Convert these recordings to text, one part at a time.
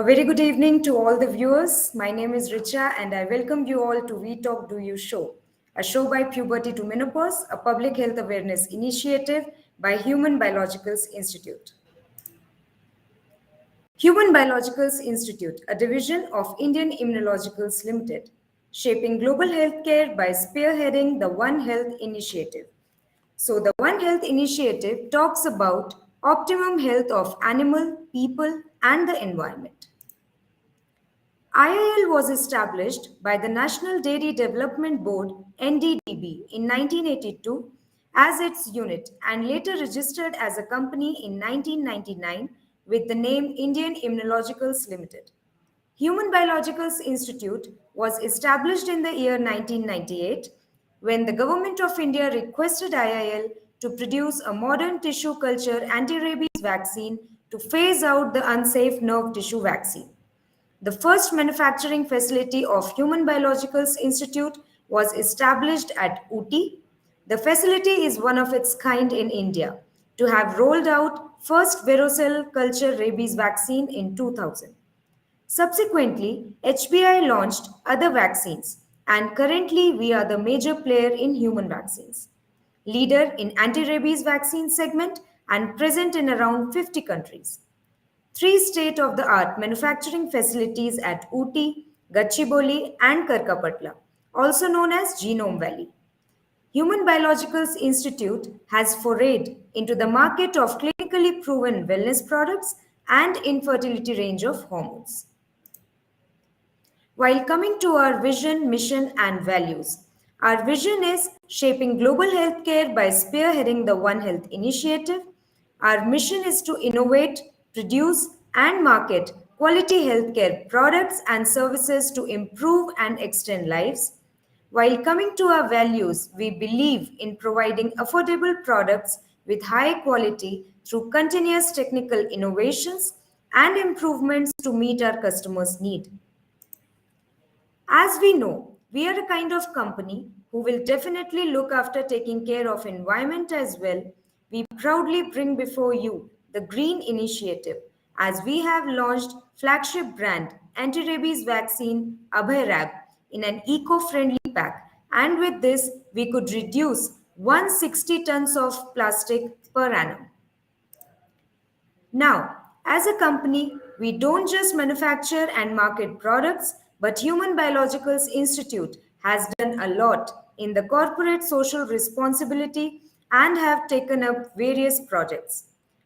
very good evening to all the viewers. My name is Richa and I welcome you all to We Talk Do You Show, a show by Puberty to Menopause, a public health awareness initiative by Human Biologicals Institute. Human Biologicals Institute, a division of Indian Immunologicals Limited, shaping global healthcare by spearheading the One Health Initiative. So, the One Health Initiative talks about optimum health of animal, people, and the environment. IIL was established by the National Dairy Development Board (NDDB) in 1982 as its unit and later registered as a company in 1999 with the name Indian Immunologicals Limited. Human Biologicals Institute was established in the year 1998 when the Government of India requested IIL to produce a modern tissue culture anti-rabies vaccine to phase out the unsafe nerve tissue vaccine. The first manufacturing facility of Human Biologicals Institute was established at Ooty. The facility is one of its kind in India to have rolled out first varicella culture rabies vaccine in 2000. Subsequently, HBI launched other vaccines and currently we are the major player in human vaccines. Leader in anti-rabies vaccine segment and present in around 50 countries. Three state-of-the-art manufacturing facilities at Ooty, Gachibowli and Karkapatla, also known as Genome Valley. Human Biologicals Institute has forayed into the market of clinically proven wellness products and infertility range of hormones. While coming to our vision, mission, and values, our vision is shaping global healthcare by spearheading the One Health initiative. Our mission is to innovate, produce, and market quality healthcare products and services to improve and extend lives. While coming to our values, we believe in providing affordable products with high quality through continuous technical innovations and improvements to meet our customers' need. As we know, we are a kind of company who will definitely look after taking care of environment as well. We proudly bring before you the Green Initiative as we have launched flagship brand anti-rabies vaccine Abhairab in an eco-friendly pack, and with this we could reduce 160 tons of plastic per annum. Now, as a company, we don't just manufacture and market products, but Human Biologicals Institute has done a lot in the corporate social responsibility and have taken up various projects.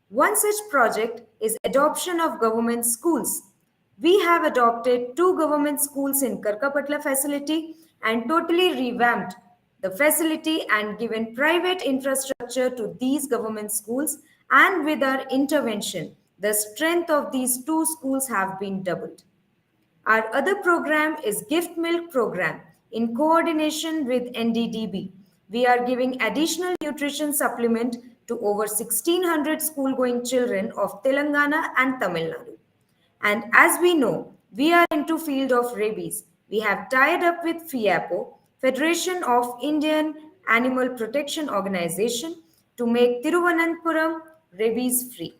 One such project is adoption of government schools. We have adopted two government schools in Karkapatla facility and totally revamped the facility and given private infrastructure to these government schools, and with our intervention the strength of these two schools have been doubled. Our other program is gift milk program in coordination with NDDB. We are giving additional nutrition supplement to over 1600 school going children of Telangana and Tamil Nadu. And as we know, we are into field of rabies. We have tied up with FIAPO, Federation of Indian Animal Protection Organization, to make Thiruvananthapuram rabies free.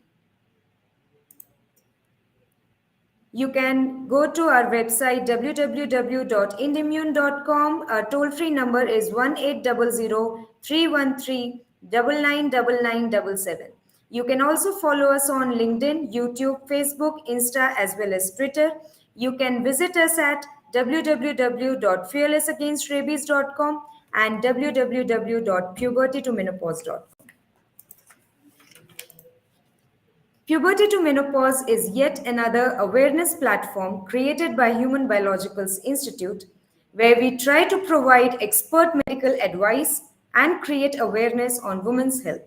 You can go to our website www.indimmune.com. Our toll-free number is 1800-313-999977. You can also follow us on LinkedIn, YouTube, Facebook, Insta, as well as Twitter. You can visit us at www.fearlessagainstrabies.com and www.pubertytomenopause.com. Puberty to Menopause is yet another awareness platform created by Human Biologicals Institute, where we try to provide expert medical advice and create awareness on women's health.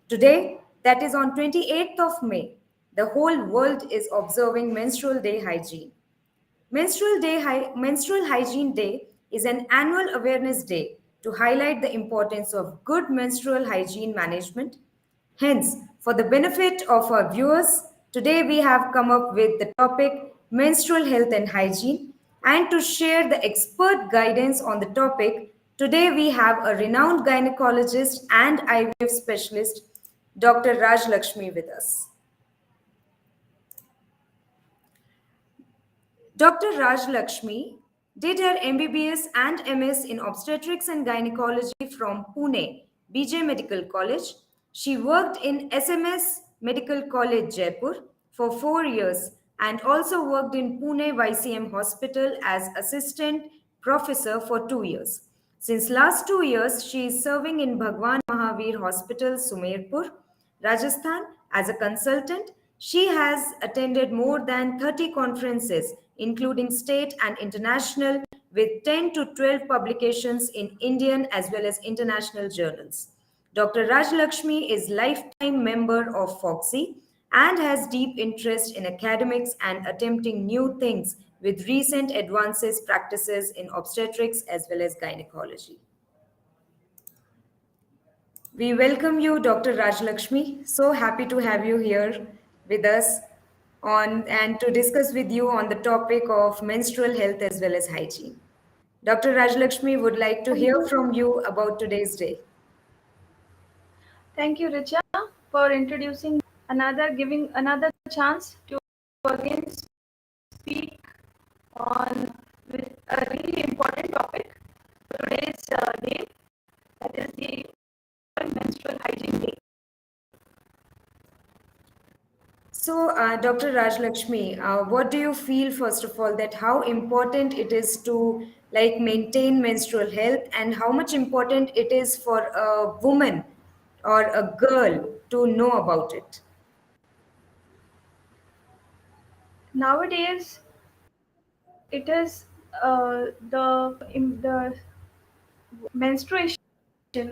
Today, that is on 28th of May, the whole world is observing Menstrual Day Hygiene. Menstrual Hygiene Day is an annual awareness day to highlight the importance of good menstrual hygiene management. Hence, for the benefit of our viewers, today we have come up with the topic menstrual health and hygiene. And to share the expert guidance on the topic, today we have a renowned gynecologist and IVF specialist, Dr. Raj Lakshmi, with us. Dr. Raj Lakshmi did her MBBS and MS in obstetrics and gynecology from Pune, BJ Medical College. She worked in SMS Medical College, Jaipur for 4 years and also worked in Pune YCM Hospital as assistant professor for 2 years. Since last 2 years, she is serving in Bhagwan Mahavir Hospital, Sumerpur, Rajasthan as a consultant. She has attended more than 30 conferences, including state and international, with 10 to 12 publications in Indian as well as international journals. Dr. Raj Lakshmi is lifetime member of FOXY and has deep interest in academics and attempting new things with recent advances practices in obstetrics as well as gynecology. We welcome you, Dr. Rajlakshmi. So happy to have you here with us on and to discuss with you on the topic of menstrual health as well as hygiene. Dr. Rajlakshmi would like to Thank hear you. from you about today's day. Thank you, Richa, for introducing giving another chance to again speak on with a really important topic. Today's day, that is the World Menstrual Hygiene Day. So, Dr. Rajlakshmi, what do you feel, first of all, that how important it is to like maintain menstrual health and how much important it is for a woman or a girl to know about it? Nowadays, it is the menstruation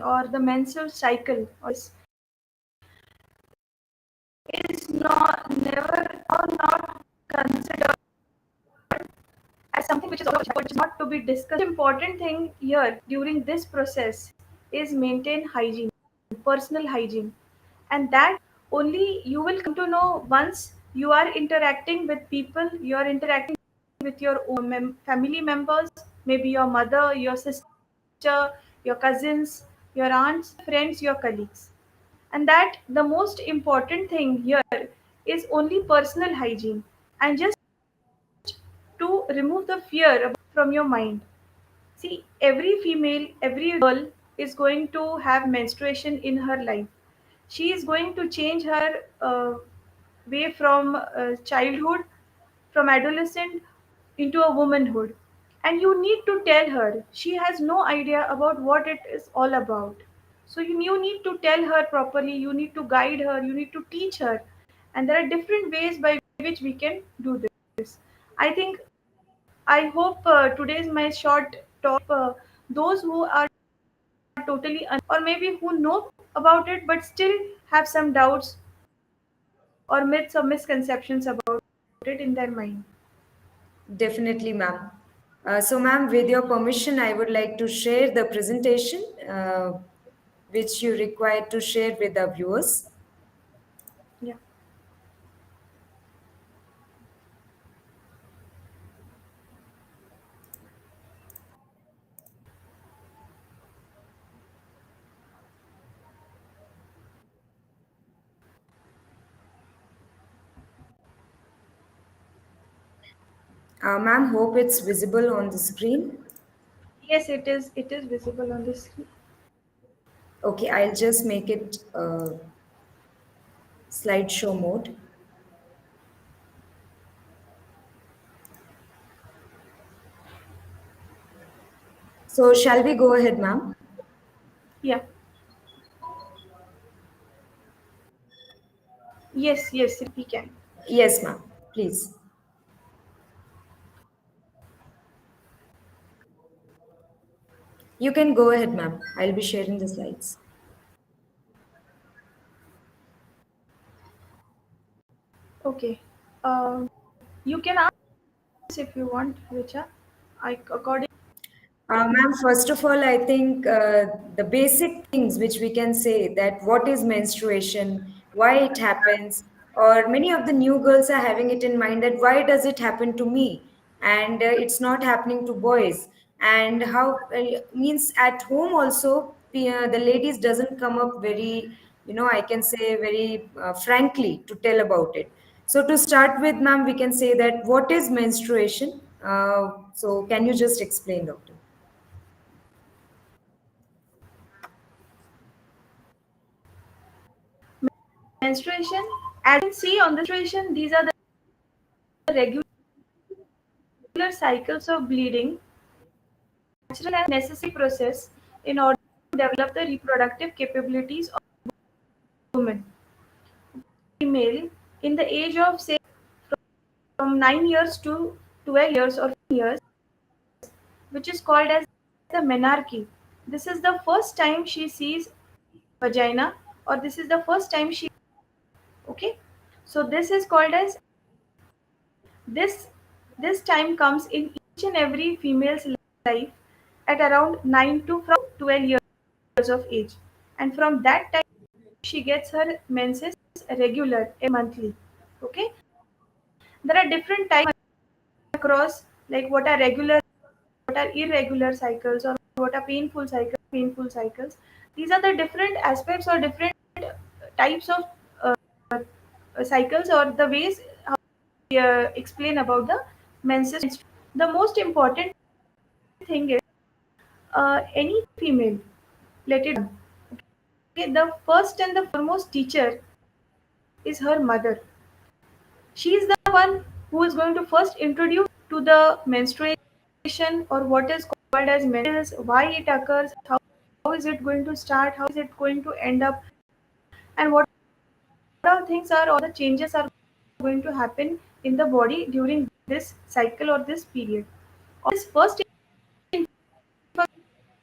or the menstrual cycle is not never or not considered as something which is not to be discussed. The important thing here during this process is maintain hygiene, personal hygiene, and that only you will come to know once you are interacting with people, you are interacting with your own family members, maybe your mother, your sister, your cousins, your aunts, friends, your colleagues. And that the most important thing here is only personal hygiene and just to remove the fear from your mind. See, every female, every girl is going to have menstruation in her life. She is going to change her way from childhood, from adolescent into a womanhood. And you need to tell her. She has no idea about what it is all about. So you need to tell her properly, you need to guide her, you need to teach her. And there are different ways by which we can do this. I think I hope today's my short talk, those who are totally or maybe who know about it but still have some doubts or myths or misconceptions about it in their mind. Definitely, ma'am. So, ma'am, with your permission, I would like to share the presentation which you required to share with the viewers. Yeah. Ma'am, hope it's visible on the screen. Yes, it is. It is visible on the screen. Okay, I'll just make it slideshow mode. So, shall we go ahead, ma'am? Yeah. Yes. Yes. We can. Yes, ma'am. Please. You can go ahead, ma'am. I'll be sharing the slides. Okay. You can ask if you want, Richa. I according. Ma'am, first of all, I think the basic things which we can say that what is menstruation, why it happens, or many of the new girls are having it in mind that why does it happen to me and it's not happening to boys, and how means at home also the ladies doesn't come up very, I can say very frankly to tell about it. So to start with, ma'am, we can say that what is menstruation? So can you just explain, doctor? Menstruation, as you can see on the menstruation, these are the regular cycles of bleeding, natural and necessary process in order to develop the reproductive capabilities of women. Female in the age of say from 9 years to 12 years or 15 years, which is called as the menarche. This is the first time she sees vagina, or this is the first time she, okay. So this is called as this this time comes in each and every female's life at around 9 to from 12 years of age, and from that time she gets her menses regular a monthly. Okay, there are different types across, like what are regular, what are irregular cycles, or what are painful cycles. These are the different aspects or different types of cycles, or the ways how we explain about the menses. The most important thing is any female, let it, okay, the first and the foremost teacher is her mother. She is the one who is going to first introduce to the menstruation, or what is called as menses, why it occurs, how is it going to start, how is it going to end up, and what all things are, all the changes are going to happen in the body during this cycle or this period. All this first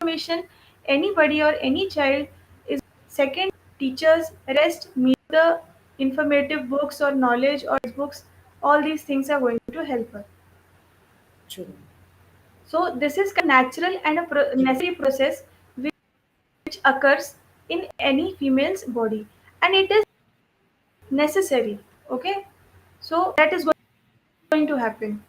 information, anybody or any child is. Second, teachers rest meet the informative books or knowledge or books. All these things are going to help her. True. So this is a natural and a necessary process which occurs in any female's body, and it is necessary. Okay, so that is going to happen.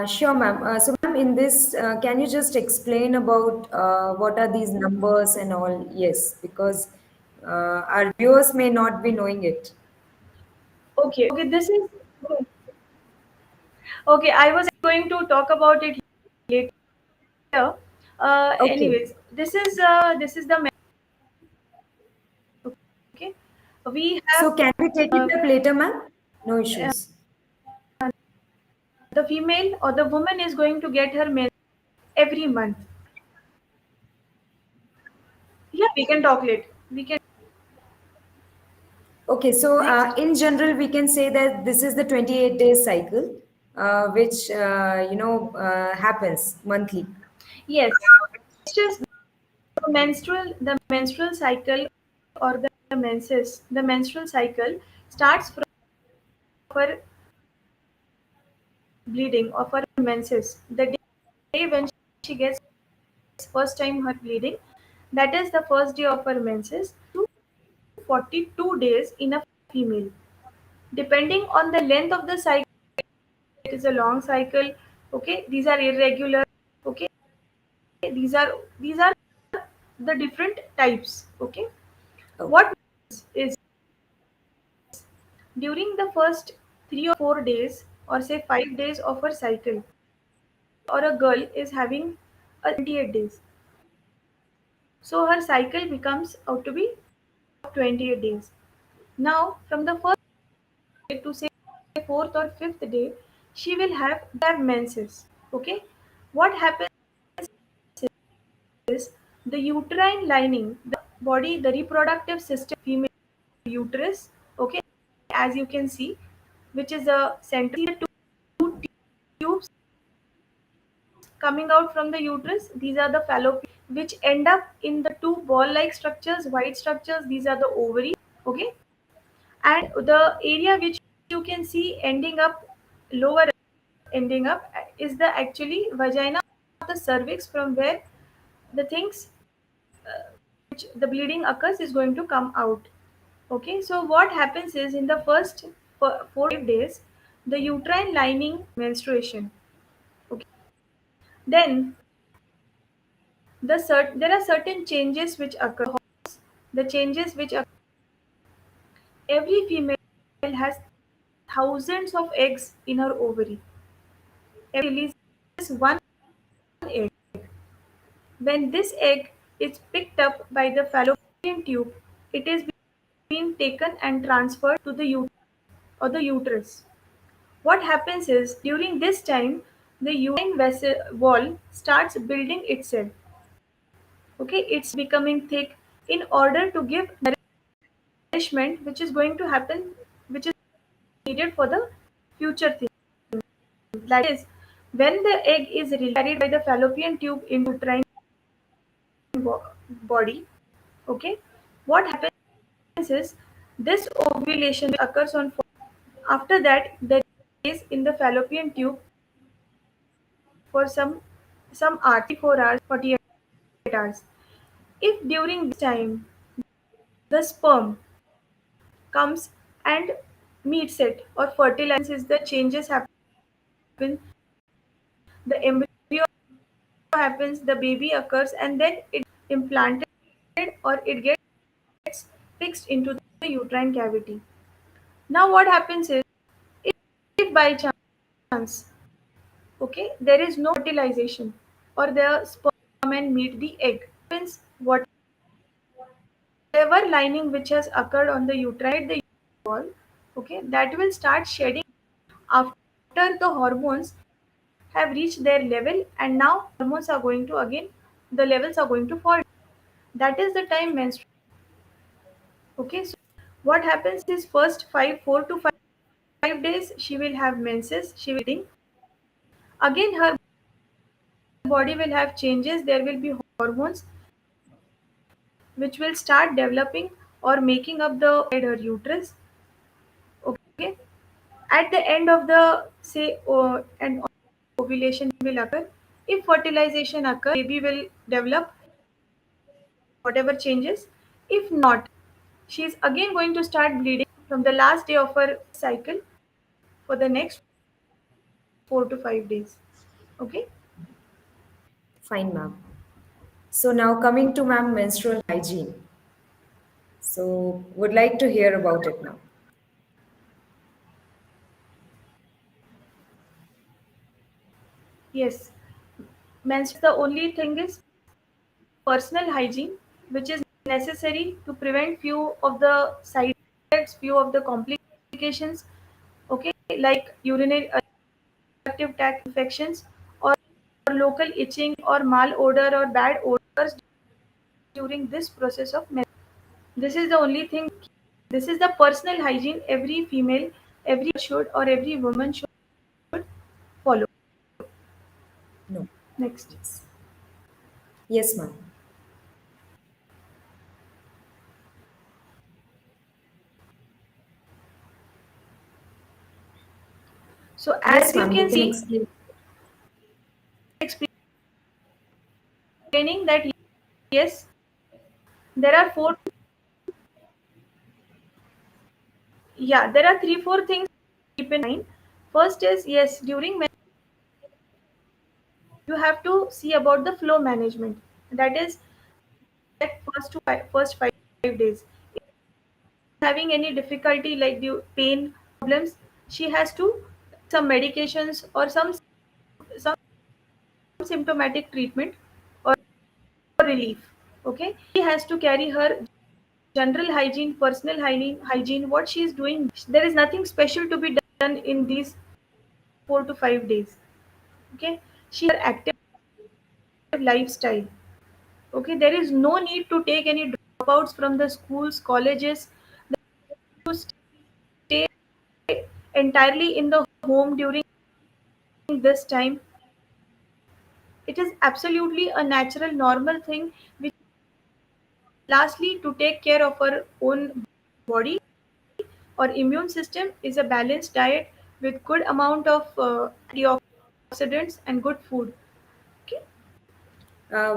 Sure, ma'am. So, ma'am, in this, can you just explain about what are these numbers and all? Yes, because our viewers may not be knowing it. Okay. This is okay. I was going to talk about it later. Okay. Anyways, this is the okay. We So, have can we take uh, it up later, ma'am? No uh, issues. the female or the woman is going to get her menstruation every month. Yeah, we can talk later. We can Okay, so next. in general, we can say that this is the 28 days cycle, which happens monthly. Yes, it's just the menstrual cycle, or the menses. The menstrual cycle starts from her bleeding of her menses. The day when she gets first time her bleeding, that is the first day of her menses. To 42 days in a female, depending on the length of the cycle. It is a long cycle. Okay, these are irregular. Okay, these are the different types. Okay, Okay. what is during the first 3 or 4 days, or say 5 days of her cycle, or a girl is having a 28 days, so her cycle becomes out to be 28 days. Now from the first day to say fourth or fifth day, she will have menses. Okay, what happens is the uterine lining, the body, the reproductive system, female uterus. Okay, as you can see, which is a central two tubes coming out from the uterus. These are the fallopian, which end up in the two ball-like structures, white structures. These are the ovaries. Okay, and the area which you can see ending up lower, ending up is the actually vagina, the cervix, from where the things which the bleeding occurs is going to come out. Okay, so what happens is in the first 4 5 days, the uterine lining menstruation. Okay, then there are certain changes which occur. The changes which occur every female. has thousands of eggs in her ovary. Every releases one egg. When this egg is picked up by the fallopian tube, it is being taken and transferred to the uterus. What happens is during this time, the uterine vessel wall starts building itself. Okay, it's becoming thick in order to give nourishment, which is going to happen, which is needed for the future thing. That is, when the egg is carried by the fallopian tube into uterine body, okay, what happens is this ovulation occurs on. After that, the stays in the fallopian tube for some hours, 24 hours, 48 hours. If during this time the sperm comes and meets it or fertilizes, the changes happen, the embryo happens, the baby occurs, and then it implanted or it gets fixed into the uterine cavity. Now, what happens is if by chance, okay, there is no fertilization or the sperm and meet the egg, means whatever lining which has occurred on the uterine the wall, okay, that will start shedding after the hormones have reached their level, and now hormones are going to again, the levels are going to fall. That is the time menstruation. Okay, so what happens is first 4 to 5 days she will have menses, she will bleeding. Again her body will have changes, there will be hormones which will start developing or making up the her uterus. Okay, at the end of the say and ovulation will occur. If fertilization occurs, baby will develop whatever changes. If not, she is again going to start bleeding from the last day of her cycle for the next 4 to 5 days. Okay. Fine, ma'am. So now coming to ma'am menstrual hygiene. So would like to hear about it now. Yes. Menstruation, the only thing is personal hygiene, which is necessary to prevent few of the side effects, few of the complications. Okay, like urinary reproductive tract infections or local itching or malodor or bad odors during this process of menstruation. This is the only thing. This is the personal hygiene every female, every should or every woman should follow. No. Next. Yes. Yes, ma'am. So Yes, as you ma'am. You can can see, explain. explaining that yes, there are four. Yeah, there are 3 4 things to keep in mind. First is yes, during you have to see about the flow management. That is that first 5 days. Having any difficulty like the pain problems, she has to some medications or some symptomatic treatment or relief. Okay, she has to carry her general hygiene, personal hygiene. What she is doing, there is nothing special to be done in these 4 to 5 days. Okay, she has active lifestyle. Okay, there is no need to take any dropouts from the schools, colleges. To stay entirely in the home during this time. It is absolutely a natural, normal thing. Which lastly, to take care of our own body or immune system is a balanced diet with good amount of antioxidants and good food. Okay.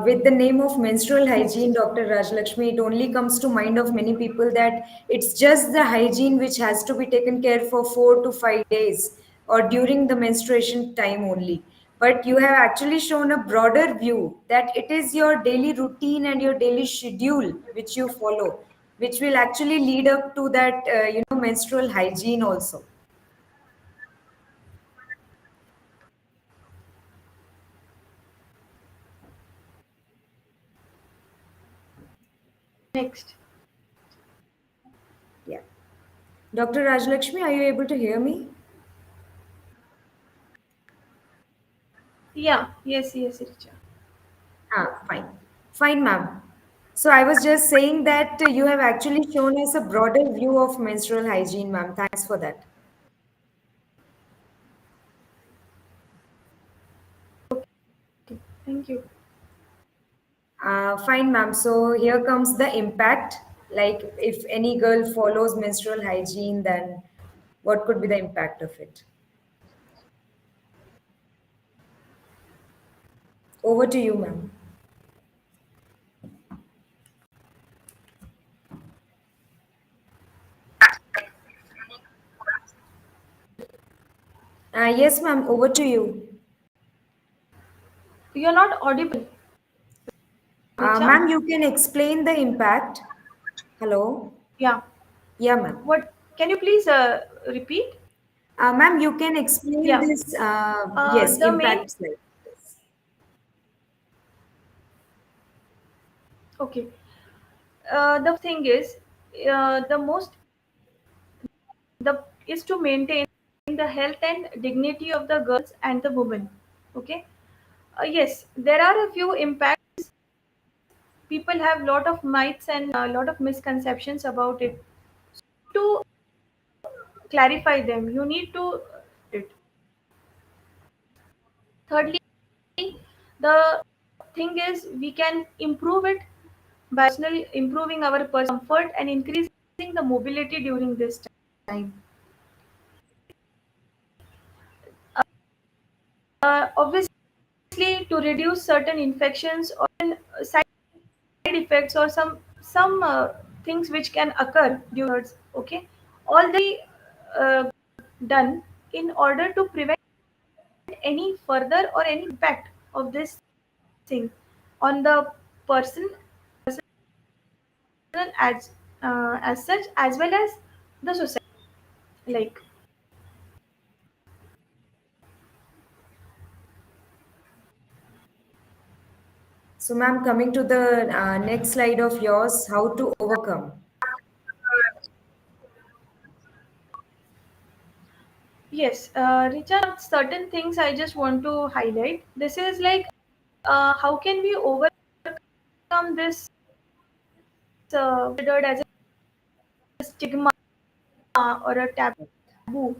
With the name of menstrual hygiene, Next. Dr. Rajlakshmi, it only comes to mind of many people that it's just the hygiene which has to be taken care for 4 to 5 days or during the menstruation time only. But you have actually shown a broader view that it is your daily routine and your daily schedule which you follow. which will actually lead up to that, menstrual hygiene also. Next. Yeah. Dr. Rajalakshmi, are you able to hear me? Yeah, yes, yes, Richa. Ah, fine. Fine, ma'am. So I was just saying that you have actually shown us a broader view of menstrual hygiene, ma'am. Thanks for that. Okay, thank you. Fine, ma'am. So here comes the impact. Like, if any girl follows menstrual hygiene, then what could be the impact of it? Over to you, ma'am. Yes, ma'am. Over to you. You're not audible, Richa. Ma'am, you can explain the impact. Hello? Yeah. Yeah, ma'am. What? Can you please repeat? Ma'am, you can explain Yeah. this, yes, The main. impact slide. Okay. The thing is, the most the is to maintain the health and dignity of the girls and the women. Okay. Yes, there are a few impacts. People have lot of myths and a lot of misconceptions about it. To clarify them, you need to it. Thirdly, the thing is we can improve it by improving our personal comfort and increasing the mobility during this time. Obviously, to reduce certain infections or side effects or some things which can occur during. Okay, all the uh, done in order to prevent any further or any impact of this thing on the person as such as well as the society. Like, So, ma'am, coming to the next slide of yours, how to overcome. yes, Richard, certain things I just want to highlight. This is like, how can we overcome this considered as a stigma or a taboo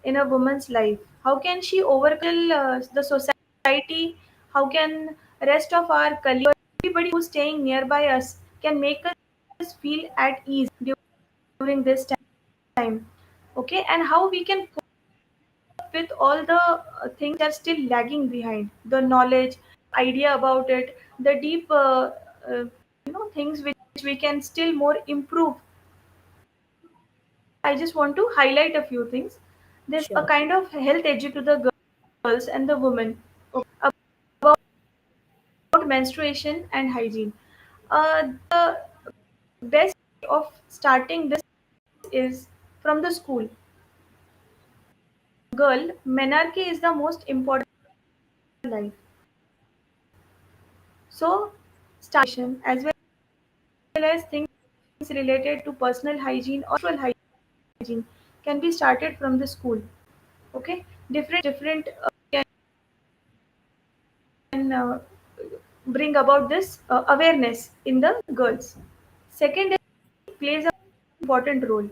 in a woman's life? How can she overcome the society? How can rest of our colleagues, everybody who's staying nearby us, can make us feel at ease during this time? Okay, and how we can with all the things that are still lagging behind the knowledge idea about it, the deep uh, things which we can still more improve. I just want to highlight a few things. There's a Sure. kind of health education to the girls and the women about menstruation and hygiene. The best of starting this is from the school. Girl, menarche is the most important life. So, starting as well as things related to personal hygiene or sexual hygiene can be started from the school. Okay, different can bring about this awareness in the girls. Second, it plays an important role.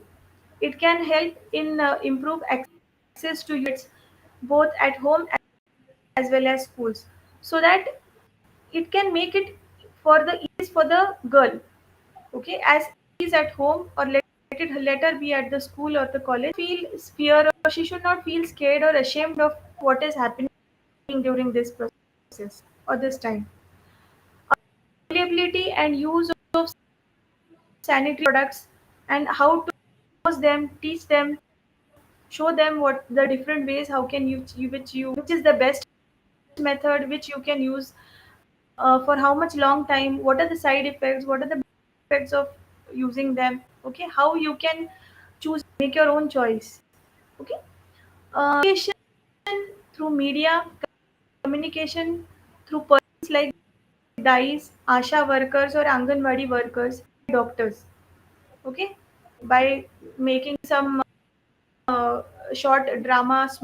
It can help in improve access to units both at home as well as schools, so that it can make it for the ease for the girl. Okay, as is at home or let her be at the school or the college, feel fear or she should not feel scared or ashamed of what is happening during this process or this time. Availability and use of sanitary products and how to use them, teach them, show them what the different ways how can which is the best method which you can use for how much long time, what are the side effects, what are the effects of using them. Okay, how you can choose, make your own choice. Okay, communication through media, communication through persons like DIs, ASHA workers or Anganwadi workers, doctors. Okay, by making some short dramas,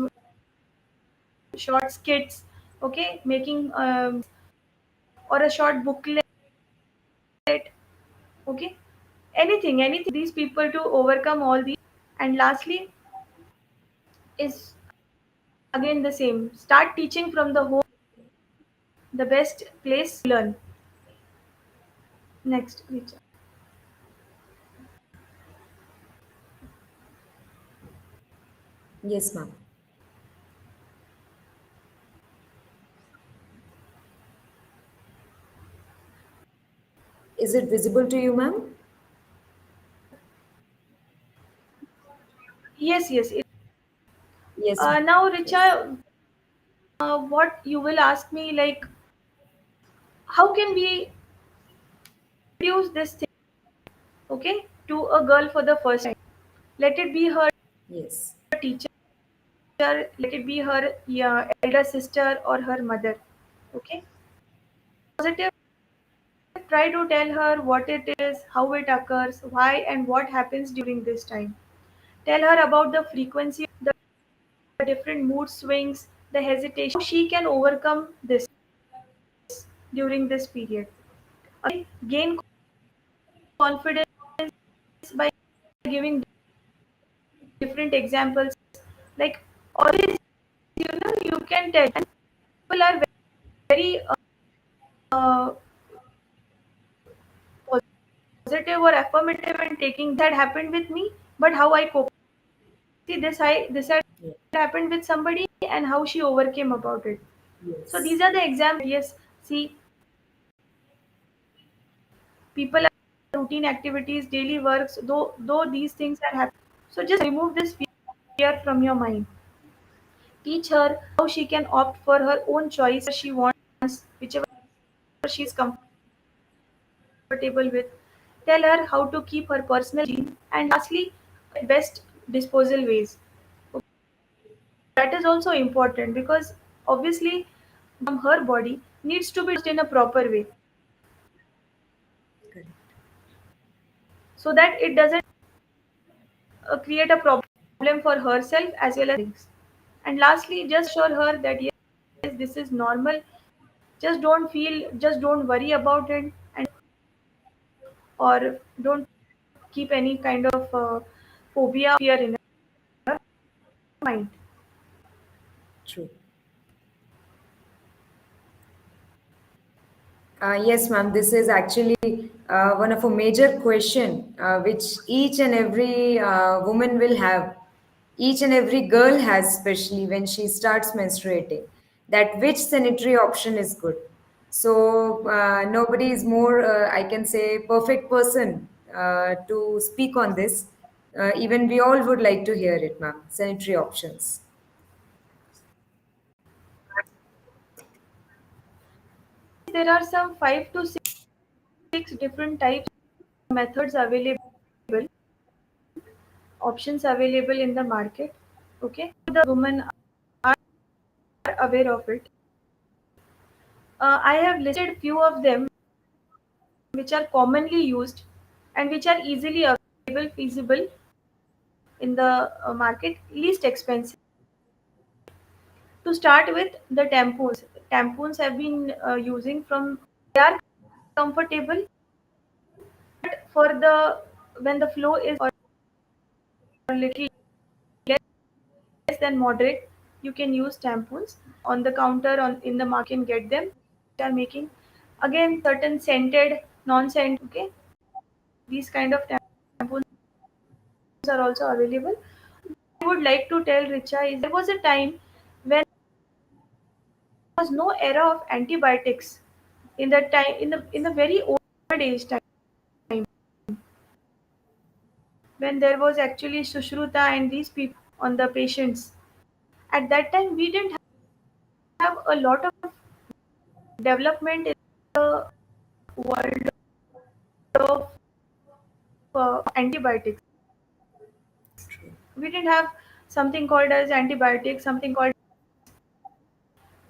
short skits. Okay, making or a short booklet. Okay, anything. These people to overcome all these. And lastly is again the same. Start teaching from the home, the best place to learn. Next, Richa. Yes, ma'am. Is it visible to you, ma'am? Yes, yes. Yes, ma'am. Now, Yes. Richa, what you will ask me, like, how can we introduce this thing, okay, to a girl for the first time? Let it be her Yes. teacher, let it be her, yeah, elder sister or her mother. Okay, positive. Try to tell her what it is, how it occurs, why, and what happens during this time. Tell her about the frequency, the different mood swings, the hesitation, how she can overcome this during this period. Okay? Gain confidence by giving different examples. Like always, you can tell. And people are very uh, positive or affirmative and taking that happened with me, but how I cope. See, this had Yeah. happened with somebody and how she overcame about it. So these Yes. are the examples. Yes, see, people are routine activities, daily works, though these things are happening. So just remove this fear from your mind. Teach her how she can opt for her own choice she wants, whichever she's comfortable with. Tell her how to keep her personal hygiene, and lastly, best disposal ways. That is also important because obviously from her body needs to be used in a proper way Correct. so that it doesn't create a problem for herself as well as things. And lastly, just assure her that yes, this is normal. Just don't worry about it, and or don't keep any kind of phobia, fear in your mind. True. Yes, ma'am. This is actually one of a major question which each and every woman will have, each and every girl has, especially when she starts menstruating. That which sanitary option is good. So nobody is more, I can say, perfect person to speak on this. Even we all would like to hear it, ma'am. Sanitary options. There are some 5 to 6 different types methods available, options available in the market. Okay, the women are aware of it. I have listed few of them which are commonly used and which are easily available, feasible in the market, least expensive. To start with, the tampons. Tampons have been using from, they are comfortable, but for the when the flow is or a little less than moderate, you can use tampons on the counter on in the market. You can get them. They are making again certain scented, non-scent. Okay, these kind of tampons are also available. I would like to tell Richa is there was a time when there was no era of antibiotics in that time in the very old age time when there was actually Sushruta and these people on the patients. At that time, we didn't have a lot of development in the world of antibiotics. True. We didn't have something called as antibiotics, something called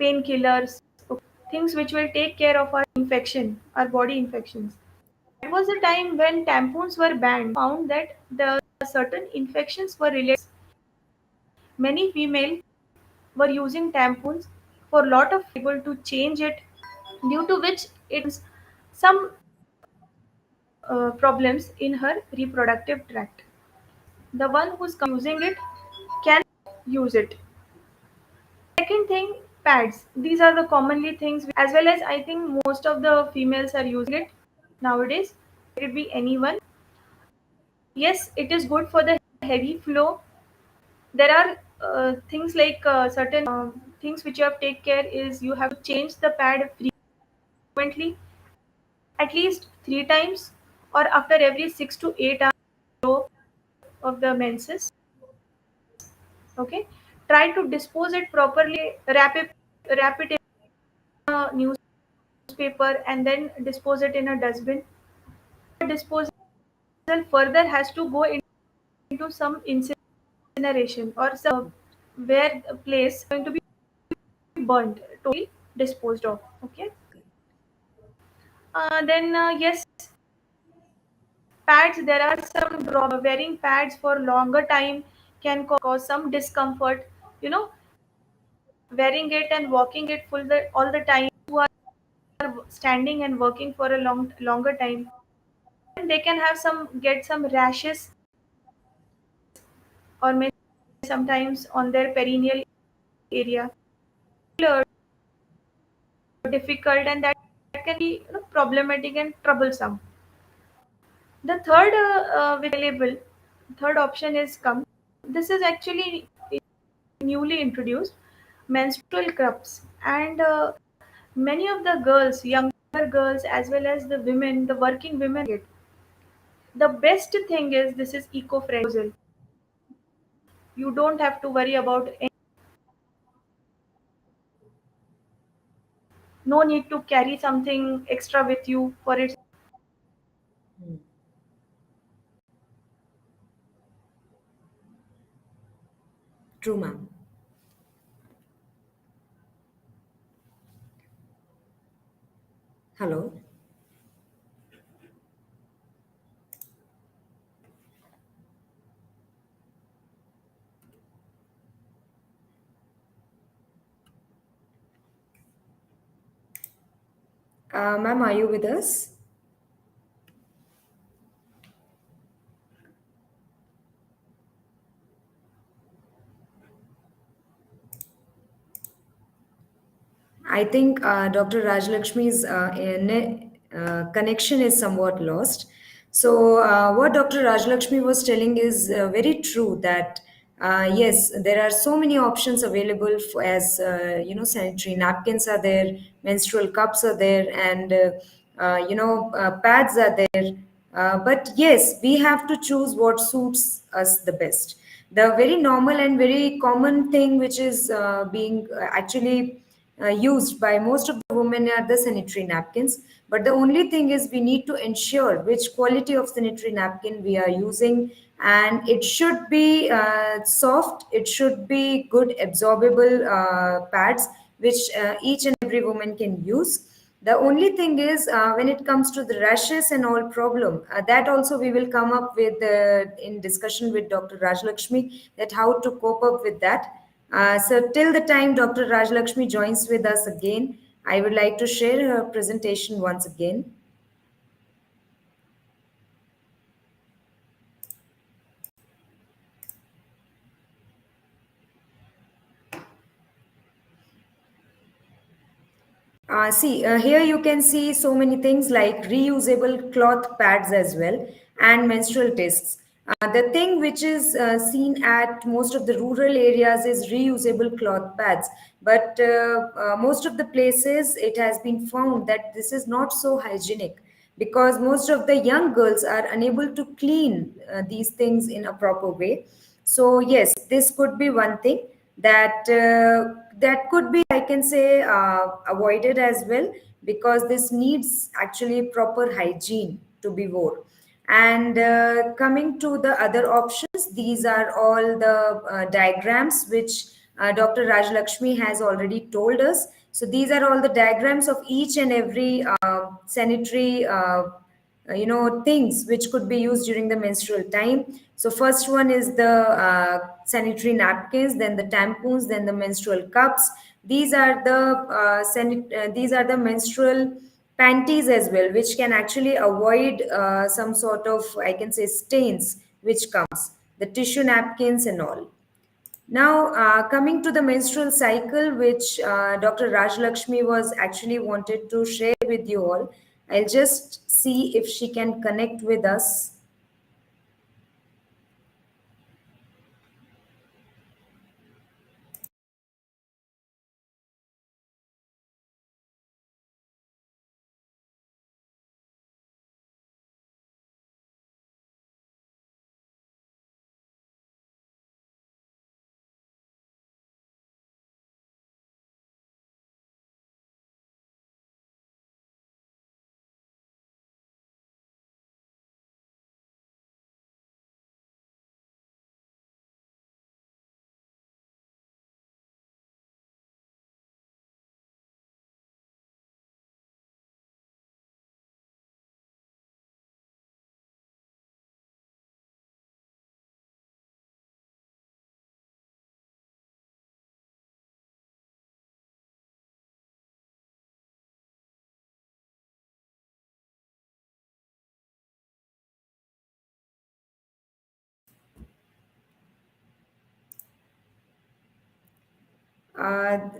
painkillers, things which will take care of our infection, our body infections. That was the time when tampons were banned. Found that the certain infections were related. Many female were using tampons for a lot of able to change it, due to which it's some problems in her reproductive tract. The one who's using it can use it. Second thing, pads. These are the commonly things, as well as I think most of the females are using it nowadays. It could be anyone. Yes, it is good for the heavy flow. There are things like certain things which you have to take care is you have to change the pad frequently, at least 3 times, or after every 6 to 8 hours of the menses. Okay, try to dispose it properly. Wrap it in a newspaper and then dispose it in a dustbin. Disposal further has to go into some incineration or some where the place is going to be burnt, totally disposed of. Okay. Then yes, pads. There are some wearing pads for longer time can cause some discomfort. You know, wearing it and walking it all the time. Who are standing and working for a longer time, they can have get some rashes, or maybe sometimes on their perineal area, difficult, and that can be problematic and troublesome. The third option is come. This is actually newly introduced, menstrual cups, and many of the girls, younger girls, as well as the women, the working women, get. The best thing is this is eco-friendly. You don't have to worry about no need to carry something extra with you for it. Hmm. True, ma'am. Hello. Ma'am, are you with us? I think Dr. Rajlakshmi's connection is somewhat lost. So, what Dr. Rajlakshmi was telling is very true that yes, there are so many options available for, as sanitary napkins are there, menstrual cups are there, and pads are there. But yes, we have to choose what suits us the best. The very normal and very common thing which is being actually used by most of the women are the sanitary napkins. But the only thing is we need to ensure which quality of sanitary napkin we are using, and it should be soft, it should be good absorbable pads which each and every woman can use. The only thing is when it comes to the rashes and all problem, that also we will come up with in discussion with Dr. Rajlakshmi, that how to cope up with that. So till the time Dr. Rajlakshmi joins with us again, I would like to share her presentation once again. Here you can see so many things like reusable cloth pads as well, and menstrual discs. The thing which is seen at most of the rural areas is reusable cloth pads, but most of the places it has been found that this is not so hygienic, because most of the young girls are unable to clean these things in a proper way. So yes, this could be one thing that that could be, I can say, avoided as well, because this needs actually proper hygiene to be wore. And coming to the other options, these are all the diagrams which Dr. Rajlakshmi has already told us. So these are all the diagrams of each and every sanitary things which could be used during the menstrual time. So first one is the sanitary napkins, then the tampons, then the menstrual cups. These are the these are the menstrual panties as well, which can actually avoid some sort of, I can say, stains which comes, the tissue napkins and all. Now, coming to the menstrual cycle, which Dr. Rajlakshmi was actually wanted to share with you all, I'll just see if she can connect with us.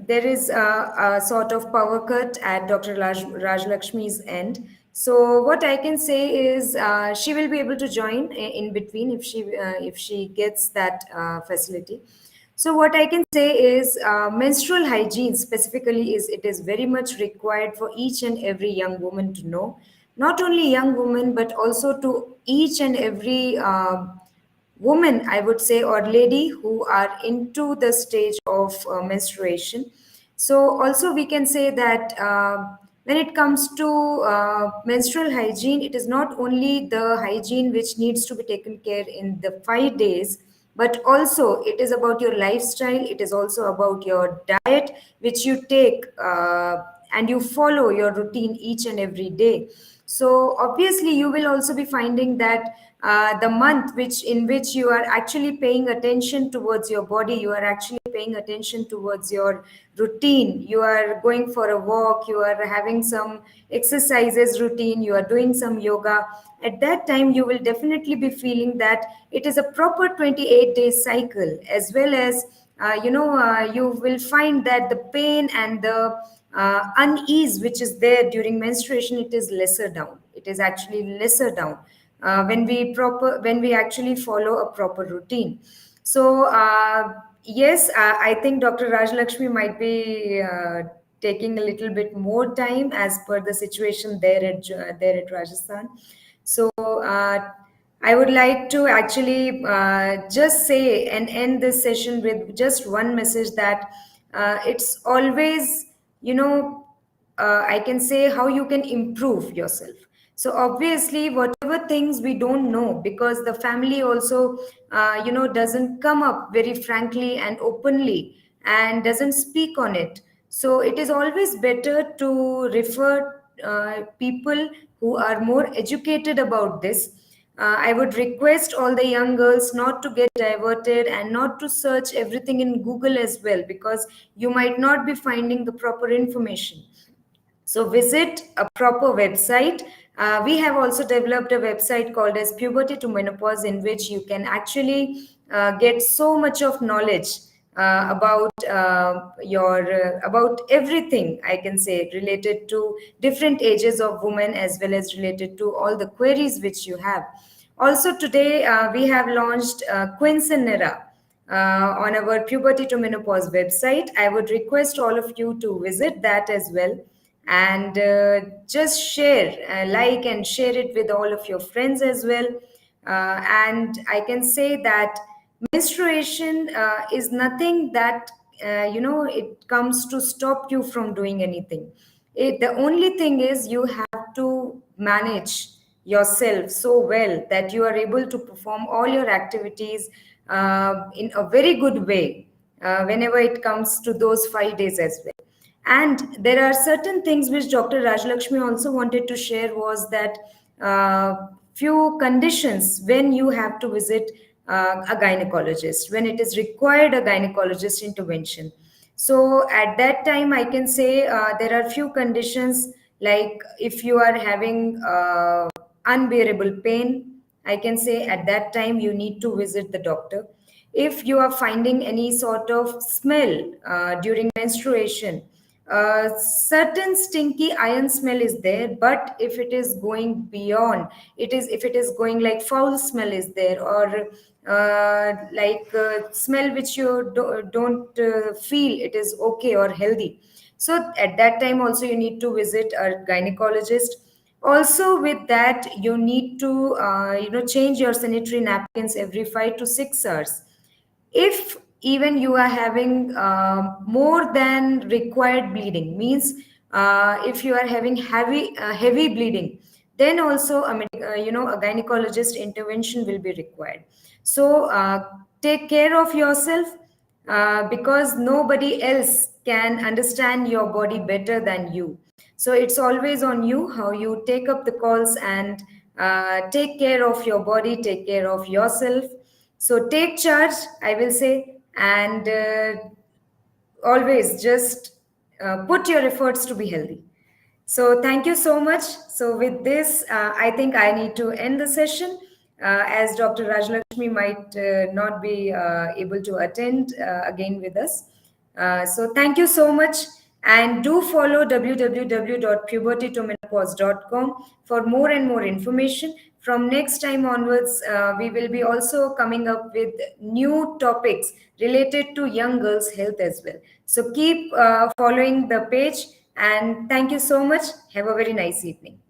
There is a sort of power cut at Dr. Rajlakshmi's end. So what I can say is she will be able to join in between if she gets that facility. So what I can say is menstrual hygiene specifically is, it is very much required for each and every young woman to know. Not only young women, but also to each and every woman, I would say, or lady who are into the stage of menstruation. So also we can say that when it comes to menstrual hygiene, it is not only the hygiene which needs to be taken care in the 5 days, but also it is about your lifestyle, it is also about your diet which you take, and you follow your routine each and every day. So obviously you will also be finding that the month in which you are actually paying attention towards your body, you are actually paying attention towards your routine, you are going for a walk, you are having some exercises routine, you are doing some yoga, at that time you will definitely be feeling that it is a proper 28-day cycle, as well as you will find that the pain and the unease which is there during menstruation, it is lesser down, it is actually lesser down when we actually follow a proper routine. So yes, I think Dr. Rajlakshmi might be taking a little bit more time as per the situation there at Rajasthan. So I would like to actually just say and end this session with just one message, that it's always, you know, I can say how you can improve yourself. So obviously, whatever things we don't know, because the family also, doesn't come up very frankly and openly and doesn't speak on it. So it is always better to refer people who are more educated about this. I would request all the young girls not to get diverted and not to search everything in Google as well, because you might not be finding the proper information. So visit a proper website. We have also developed a website called as Puberty to Menopause, in which you can actually get so much of knowledge about everything, I can say, related to different ages of women, as well as related to all the queries which you have. Also today we have launched Quinceanera on our Puberty to Menopause website. I would request all of you to visit that as well, and just share, like and share it with all of your friends as well. And I can say that menstruation is nothing that it comes to stop you from doing anything. The only thing is you have to manage yourself so well that you are able to perform all your activities in a very good way whenever it comes to those 5 days as well. And there are certain things which Dr. Rajlakshmi also wanted to share was that few conditions when you have to visit a gynecologist, when it is required a gynecologist intervention. So at that time, I can say there are few conditions like if you are having unbearable pain, I can say at that time you need to visit the doctor. If you are finding any sort of smell during menstruation, certain stinky iron smell is there, but if it is going beyond, it is if it is going like foul smell is there, or smell which you don't feel it is okay or healthy, so at that time also you need to visit a gynecologist. Also with that you need to change your sanitary napkins every 5 to 6 hours. If even you are having more than required bleeding, means if you are having heavy bleeding, then also a gynecologist intervention will be required. So take care of yourself, because nobody else can understand your body better than you. So it's always on you how you take up the calls and take care of your body, take care of yourself. So take charge, I will say, and always just put your efforts to be healthy. So thank you so much. So with this, I think I need to end the session as Dr. Rajlakshmi might not be able to attend again with us. So thank you so much. And do follow www.pubertytomenopause.com for more and more information. From next time onwards, we will be also coming up with new topics related to young girls' health as well. So keep following the page, and thank you so much. Have a very nice evening.